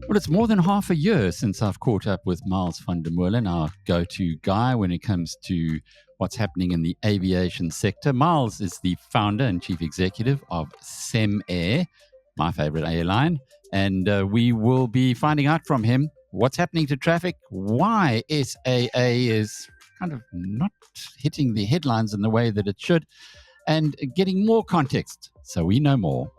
Well, it's more than half a year since I've caught up with Miles van der Molen, our go-to guy when it comes to what's happening in the aviation sector. Miles is the founder and chief executive of Cemair, my favorite airline, and we will be finding out from him what's happening to traffic, why SAA is kind of not hitting the headlines in the way that it should, and getting more context so we know more.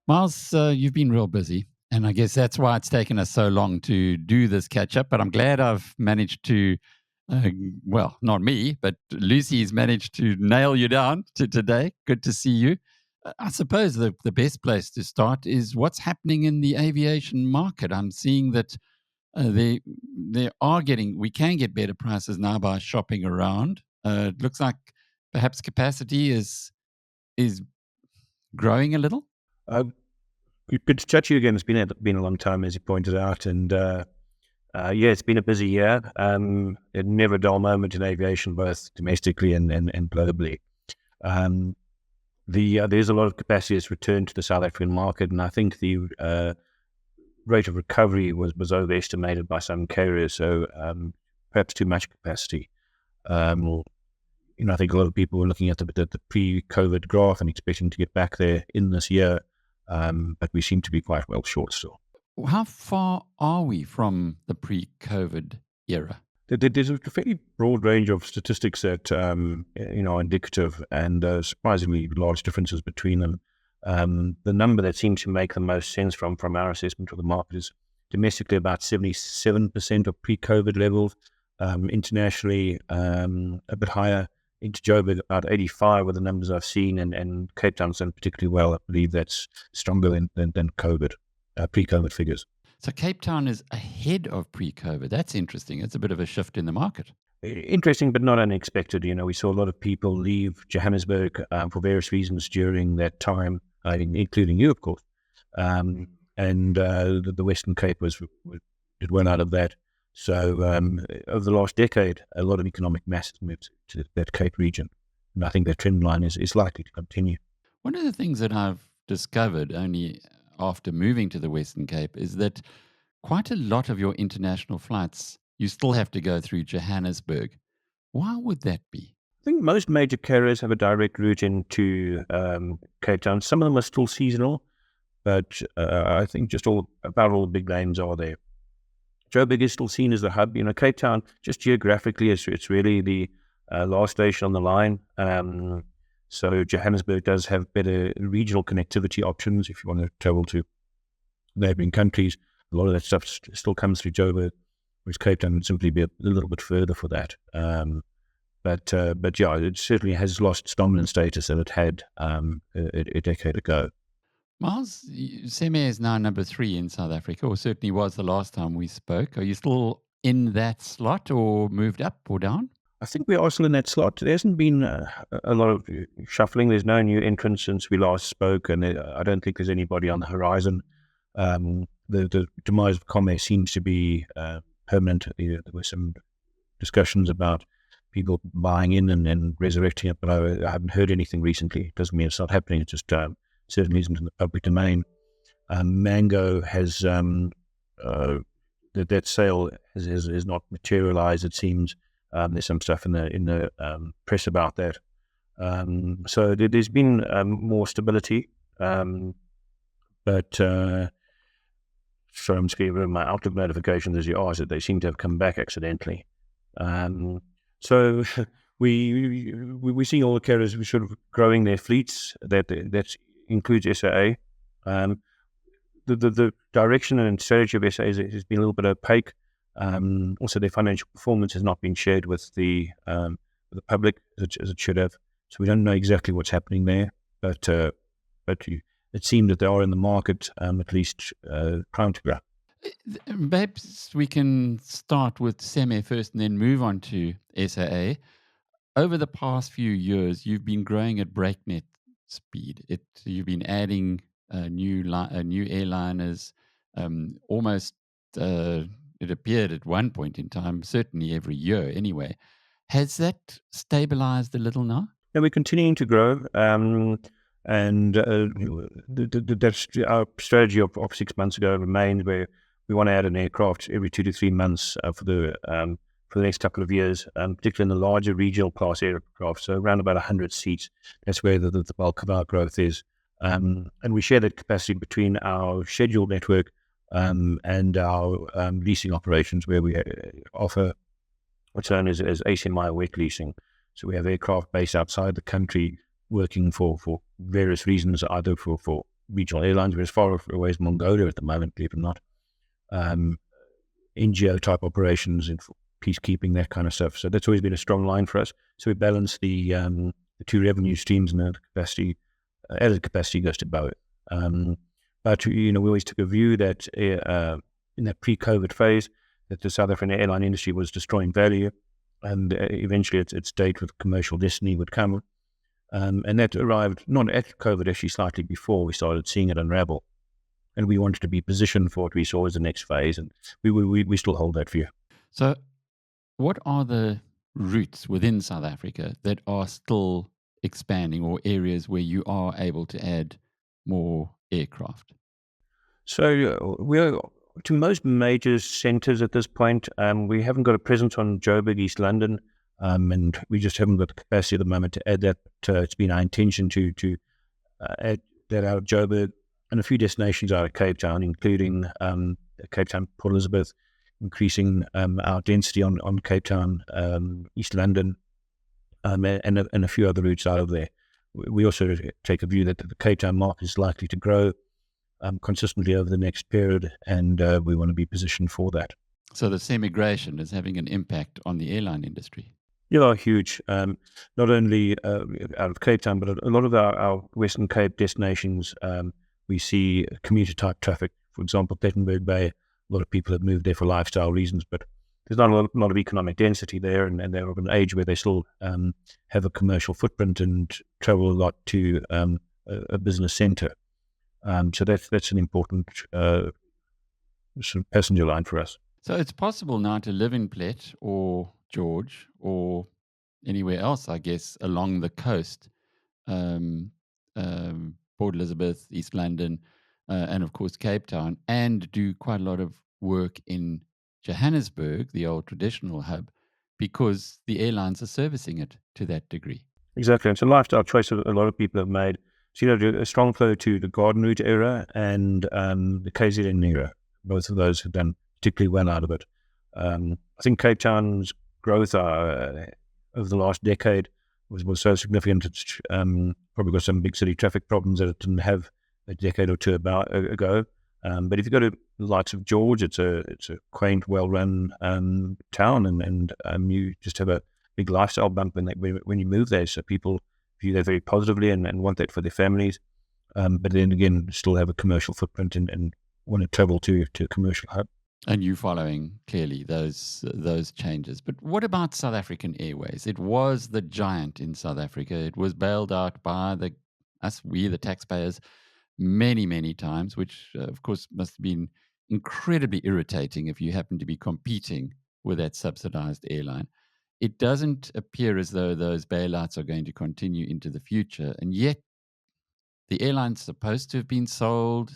Miles, you've been real busy, and I guess that's why it's taken us so long to do this catch-up, but I'm glad I've managed to, well, not me, but Lucy's managed to nail you down to today. Good to see you. I suppose the best place to start is what's happening in the aviation market. I'm seeing that we can get better prices now by shopping around. It looks like perhaps capacity is growing a little. Good to chat to you again. It's been a long time, as you pointed out, and it's been a busy year. Never a dull moment in aviation, both domestically and globally. There's a lot of capacity that's returned to the South African market, and I think the rate of recovery was overestimated by some carriers, so perhaps too much capacity. I think a lot of people were looking at the pre-COVID graph and expecting to get back there in this year, but we seem to be quite well short still. How far are we from the pre-COVID era? There's a fairly broad range of statistics that are indicative, and surprisingly large differences between them. The number that seems to make the most sense from our assessment of the market is domestically about 77% of pre-COVID levels, internationally a bit higher. Into Joburg, about 85 were the numbers I've seen, and Cape Town's done particularly well. I believe that's stronger than COVID, pre-COVID figures. So Cape Town is ahead of pre-COVID. That's interesting. It's a bit of a shift in the market. Interesting, but not unexpected. We saw a lot of people leave Johannesburg for various reasons during that time, including you, of course. And the Western Cape did well out of that. So over the last decade, a lot of economic mass has moved to that Cape region. And I think that trend line is likely to continue. One of the things that I've discovered only after moving to the Western Cape is that quite a lot of your international flights, you still have to go through Johannesburg. Why would that be? I think most major carriers have a direct route into Cape Town. Some of them are still seasonal, but I think just about all the big names are there. Joburg is still seen as the hub. Cape Town, just geographically, it's really the last station on the line. So Johannesburg does have better regional connectivity options if you want to travel to neighbouring countries. A lot of that stuff still comes through Joburg, whereas Cape Town would simply be a little bit further for that. But it certainly has lost its dominant status that it had a decade ago. Miles, Cemair is now number 3 in South Africa, or certainly was the last time we spoke. Are you still in that slot or moved up or down? I think we are still in that slot. There hasn't been a lot of shuffling. There's no new entrants since we last spoke, and I don't think there's anybody on the horizon. The demise of Cemair seems to be permanent. There were some discussions about people buying in and resurrecting it, but I haven't heard anything recently. It doesn't mean it's not happening. It just certainly isn't in the public domain. Mango has that sale has not materialized. It seems there's some stuff in the press about that. So there's been more stability, but sorry, I'm just getting my Outlook notifications as you asked that they seem to have come back accidentally. So we see all the carriers sort of growing their fleets. That includes SAA. The direction and strategy of SAA has been a little bit opaque. Also, their financial performance has not been shared with the public as it should have. So we don't know exactly what's happening there. But it seemed that they are in the market, at least trying to grow. Perhaps we can start with Cemair first and then move on to SAA. Over the past few years, you've been growing at breakneck speed. You've been adding new airliners, almost it appeared at one point in time, certainly every year anyway. Has that stabilized a little now? Yeah, we're continuing to grow. And that's our strategy of 6 months ago remains, where we want to add an aircraft every 2 to 3 months for the next couple of years, particularly in the larger regional class aircraft, so around about 100 seats. That's where the bulk of our growth is. And we share that capacity between our scheduled network and our leasing operations, where we offer what's known as Asime wet leasing. So we have aircraft based outside the country working for various reasons, either for regional airlines. We're as far away as Mongolia at the moment, believe it or not. NGO type operations and peacekeeping, that kind of stuff. So that's always been a strong line for us. So we balance the two revenue streams, and the capacity, as the capacity goes to both. But we always took a view that in that pre-COVID phase, that the South African airline industry was destroying value, and eventually its date with commercial destiny would come. And that arrived not at COVID, actually slightly before we started seeing it unravel. And we wanted to be positioned for what we saw as the next phase, and we still hold that view. So what are the routes within South Africa that are still expanding, or areas where you are able to add more aircraft? So we're to most major centres at this point. We haven't got a presence on Joburg, East London, and we just haven't got the capacity at the moment to add that. It's been our intention to add that out of Joburg and a few destinations out of Cape Town, including Cape Town, Port Elizabeth, increasing our density on Cape Town, East London, and a few other routes out of there. We also take a view that the Cape Town market is likely to grow consistently over the next period, and we want to be positioned for that. So the semigration is having an impact on the airline industry. Yeah, huge. Not only out of Cape Town, but a lot of our Western Cape destinations, we see commuter type traffic. For example, Plettenberg Bay, a lot of people have moved there for lifestyle reasons, but there's not a lot of economic density there, and they're of an age where they still have a commercial footprint and travel a lot to a business centre. So that's an important sort of passenger line for us. So it's possible now to live in Plet or George or anywhere else, I guess, along the coast, Port Elizabeth, East London, and of course Cape Town, and do quite a lot of work in Johannesburg, the old traditional hub, because the airlines are servicing it to that degree. Exactly. It's a lifestyle choice that a lot of people have made. So, a strong flow to the Garden Route era and the KZN era. Both of those have done particularly well out of it. I think Cape Town's growth over the last decade was so significant. It's probably got some big city traffic problems that it didn't have a decade or two ago. But if you go to the likes of George, it's a quaint, well-run town, and you just have a big lifestyle bump when you move there. So people view that very positively and want that for their families. But then again, still have a commercial footprint and want to travel to a commercial hub. And you following clearly those changes. But what about South African Airways? It was the giant in South Africa. It was bailed out by we the taxpayers, many, many times, which of course must have been incredibly irritating if you happen to be competing with that subsidized airline. It doesn't appear as though those bailouts are going to continue into the future. And yet the airline's supposed to have been sold,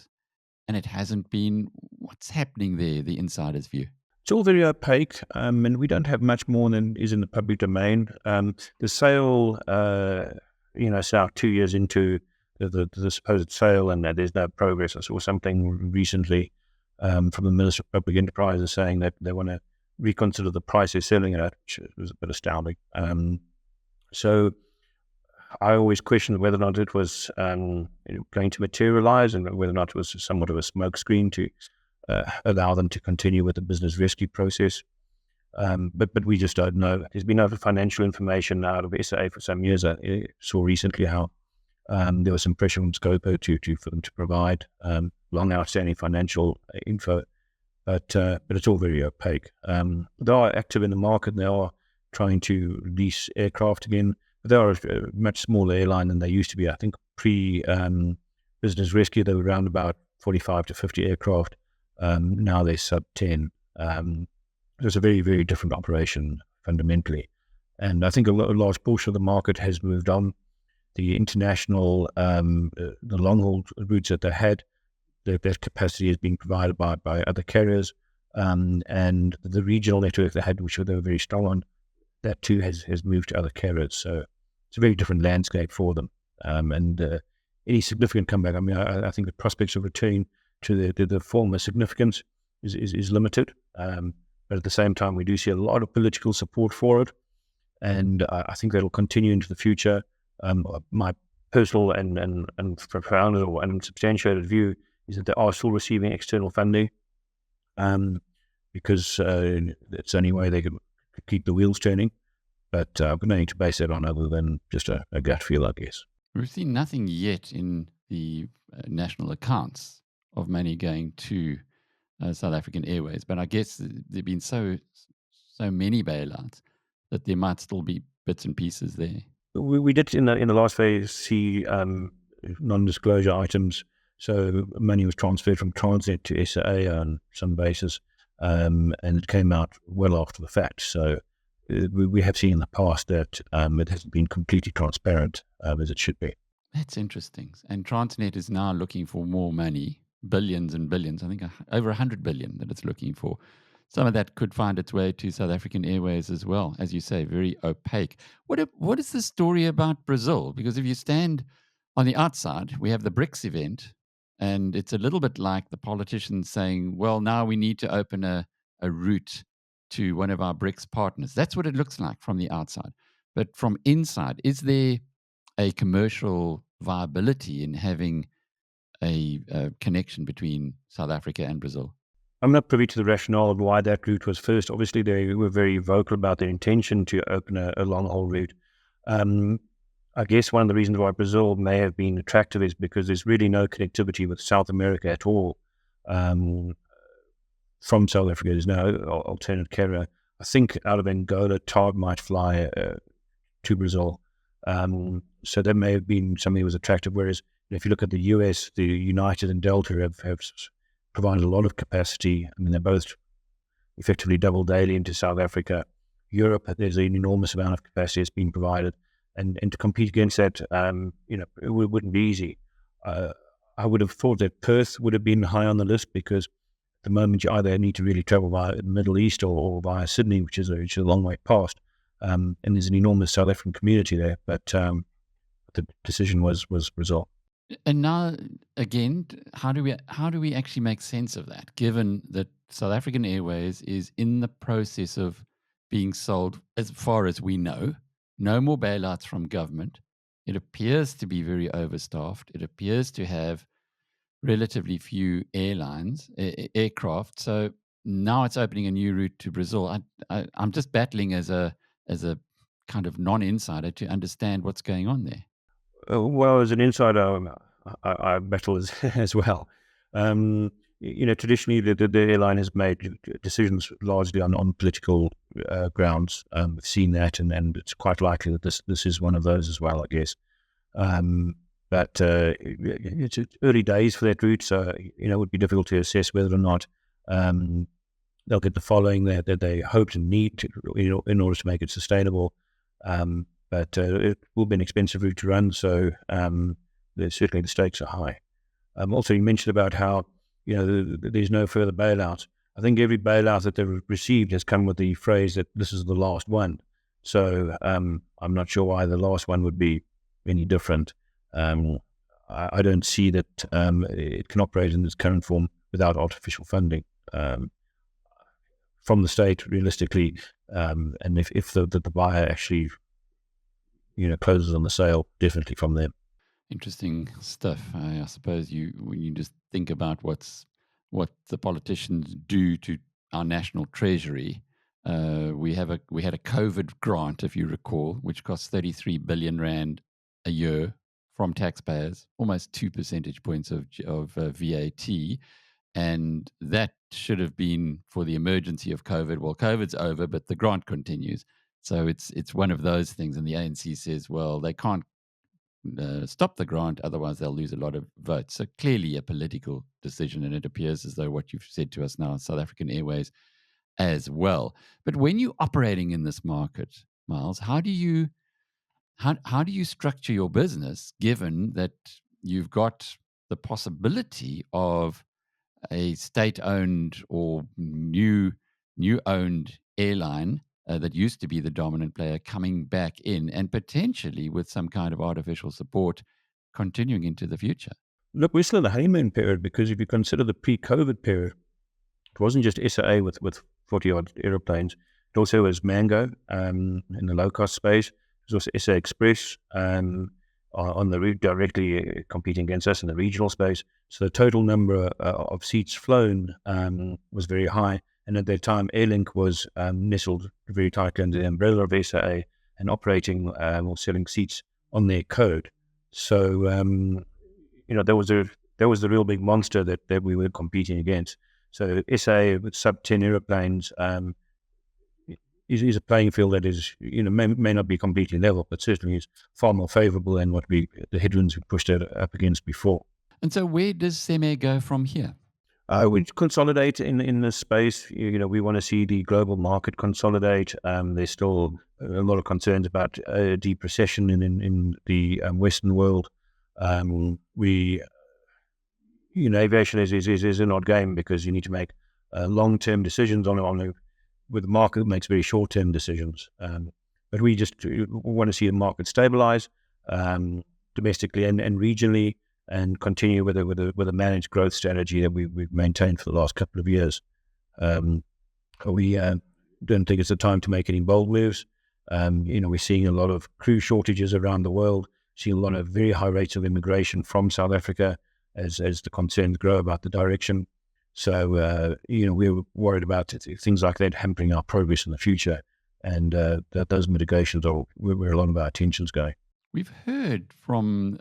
and it hasn't been. What's happening there, the insider's view? It's all very opaque, and we don't have much more than is in the public domain. The sale, it's now 2 years into the supposed sale, and there's no progress. I saw something recently from the Minister of Public Enterprises saying that they want to reconsider the price they're selling it at, which was a bit astounding. So I always questioned whether or not it was going to materialize, and whether or not it was somewhat of a smokescreen to allow them to continue with the business rescue process. But we just don't know. There's been no financial information out of SAA for some years. I saw recently how there was some pressure on Scopo for them to provide long outstanding financial info, but it's all very opaque. They are active in the market, and they are trying to lease aircraft again. But they are a much smaller airline than they used to be. I think pre-business rescue, they were around about 45 to 50 aircraft. Now they're sub 10. It's a very, very different operation fundamentally. And I think a large portion of the market has moved on. The international, the long-haul routes that they had, that capacity is being provided by other carriers. And the regional network they had, which they were very strong on, that too has moved to other carriers. So it's a very different landscape for them. And any significant comeback, I mean, I think the prospects of returning to the former significance is limited. But at the same time, we do see a lot of political support for it. And I think that'll continue into the future. My personal and profound and substantiated view is that they are still receiving external funding, because it's the only way they can keep the wheels turning. But we don't need to base that on other than just a gut feel, I guess. We've seen nothing yet in the national accounts of money going to South African Airways, but I guess there've been so many bailouts that there might still be bits and pieces there. We did in the last phase see non-disclosure items. So money was transferred from Transnet to SAA on some basis, and it came out well after the fact. So we have seen in the past that it hasn't been completely transparent as it should be. That's interesting. And Transnet is now looking for more money, billions and billions, I think over 100 billion that it's looking for. Some of that could find its way to South African Airways as well. As you say, very opaque. What is the story about Brazil? Because if you stand on the outside, we have the BRICS event, and it's a little bit like the politicians saying, well, now we need to open a route to one of our BRICS partners. That's what it looks like from the outside. But from inside, is there a commercial viability in having a connection between South Africa and Brazil? I'm not privy to the rationale of why that route was first. Obviously, they were very vocal about their intention to open a long-haul route. I guess one of the reasons why Brazil may have been attractive is because there's really no connectivity with South America at all. From South Africa, there's no alternate carrier. I think out of Angola, TAG might fly to Brazil. So that may have been something that was attractive. Whereas if you look at the US, the United and Delta have provided a lot of capacity. I mean, they're both effectively double daily into South Africa. Europe, there's an enormous amount of capacity that's been provided. And to compete against that, it wouldn't be easy. I would have thought that Perth would have been high on the list, because at the moment you either need to really travel via the Middle East or via Sydney, which is a long way past. And there's an enormous South African community there. But the decision was Brazil. And now, again, how do we actually make sense of that, given that South African Airways is in the process of being sold, as far as we know, no more bailouts from government. It appears to be very overstaffed. It appears to have relatively few aircraft. So now it's opening a new route to Brazil. I'm just battling as a kind of non-insider to understand what's going on there. Well, as an insider, I battle as well. Traditionally, the airline has made decisions largely on political grounds. We've seen that, and it's quite likely that this is one of those as well, I guess. But it's early days for that route, so it would be difficult to assess whether or not they'll get the following that they hope and need in order to make it sustainable. But it will be an expensive route to run, so certainly the stakes are high. Also, you mentioned about how there's no further bailout. I think every bailout that they've received has come with the phrase that this is the last one. So I'm not sure why the last one would be any different. I don't see that it can operate in its current form without artificial funding from the state, realistically. And if the buyer actually closes on the sale, definitely from them. Interesting stuff. I suppose when you just think about what the politicians do to our national treasury, we had a COVID grant, if you recall, which cost 33 billion rand a year from taxpayers, almost 2 percentage points of VAT, and that should have been for the emergency of COVID. Well, COVID's over, but the grant continues. So it's one of those things, and the ANC says, well, they can't stop the grant, otherwise they'll lose a lot of votes. So clearly a political decision, and it appears as though what you've said to us now, South African Airways as well. But when you're operating in this market, Miles, how do you structure your business given that you've got the possibility of a state-owned or new-owned airline that used to be the dominant player coming back in and potentially with some kind of artificial support continuing into the future? Look, we're still in the honeymoon period, because if you consider the pre-COVID period, it wasn't just SAA with 40-odd aeroplanes. It also was Mango in the low-cost space. There's also SA Express on the route directly competing against us in the regional space. So the total number of seats flown was very high. And at that time, Airlink was nestled very tightly under the umbrella of SAA and operating or selling seats on their code. So, there was the real big monster that we were competing against. So SA with sub-10 aeroplanes is a playing field that is, may not be completely level, but certainly is far more favourable than the headwinds we pushed it up against before. And so where does Cemair go from here? We consolidate in this space. We want to see the global market consolidate. There's still a lot of concerns about deep recession in the Western world. Aviation is an odd game, because you need to make long-term decisions with the market that makes very short-term decisions. But we just want to see the market stabilize domestically and regionally, and continue with a managed growth strategy that we've maintained for the last couple of years. We don't think it's the time to make any bold moves. We're seeing a lot of crew shortages around the world, seeing a lot of very high rates of immigration from South Africa as the concerns grow about the direction. So, we're worried about things like that hampering our progress in the future, and that those mitigations are where a lot of our attention's going. We've heard from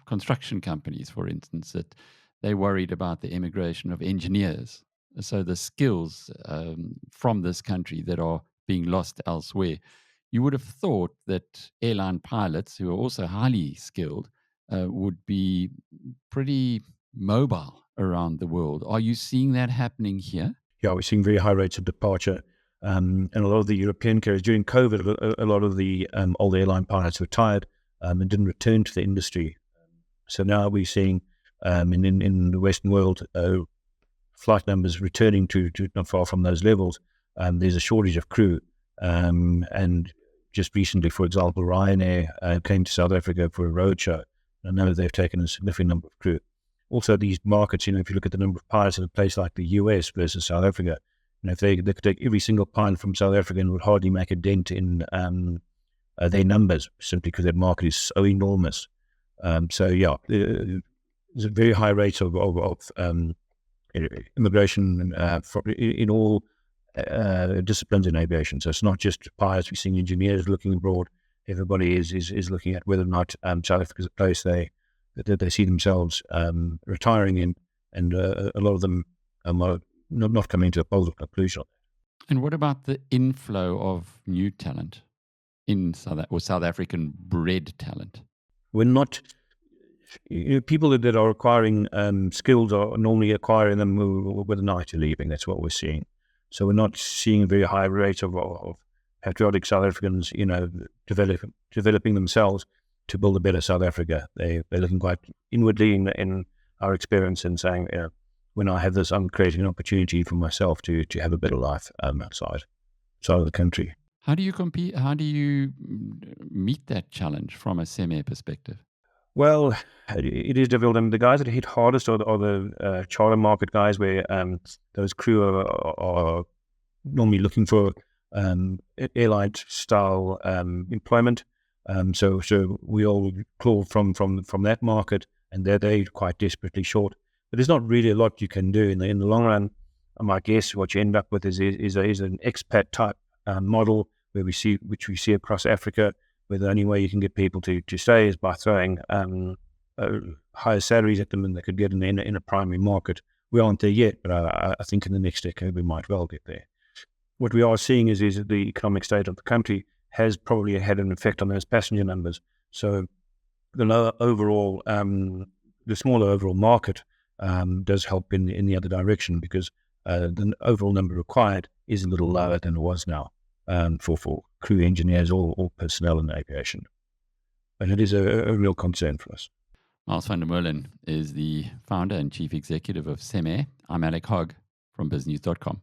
construction companies, for instance, that they're worried about the immigration of engineers. So the skills from this country that are being lost elsewhere. You would have thought that airline pilots, who are also highly skilled, would be pretty mobile around the world. Are you seeing that happening here? Yeah, we're seeing very high rates of departure. And a lot of the European carriers, during COVID, a lot of the old airline pilots retired and didn't return to the industry. So now we're seeing in the Western world flight numbers returning to not far from those levels. There's a shortage of crew. And just recently, for example, Ryanair came to South Africa for a roadshow. I know they've taken a significant number of crew. Also, these markets, if you look at the number of pilots in a place like the US versus South Africa, if they could take every single pilot from South Africa and would hardly make a dent in their numbers, simply because that market is so enormous. There's a very high rate of immigration in all disciplines in aviation. So it's not just pilots. We're seeing engineers looking abroad. Everybody is looking at whether or not South Africa is a place that they see themselves retiring in, and a lot of them are not coming to a bold conclusion. And what about the inflow of new talent in South African bred talent? We're not people that are acquiring skills are normally acquiring them with an eye to leaving. That's what we're seeing. So we're not seeing a very high rate of patriotic South Africans, developing themselves to build a better South Africa. They're looking quite inwardly in our experience and saying, when I have this, I'm creating an opportunity for myself to have a better life outside of the country. How do you compete? How do you meet that challenge from a Cemair perspective? Well, it is difficult. And the guys that hit hardest are the charter market guys, where those crew are normally looking for airline style employment. So we all claw from that market, and they're quite desperately short. But there's not really a lot you can do in the long run. I guess what you end up with is an expat type model which we see across Africa, where the only way you can get people to stay is by throwing higher salaries at them than they could get in a primary market. We aren't there yet, but I think in the next decade we might well get there. What we are seeing is the economic state of the country has probably had an effect on those passenger numbers. So the lower overall, the smaller overall market does help in the other direction, because the overall number required is a little lower than it was now for crew engineers or personnel in aviation. And it is a real concern for us. Miles van der Molen is the founder and chief executive of Cemair. I'm Alec Hogg from BizNews.com.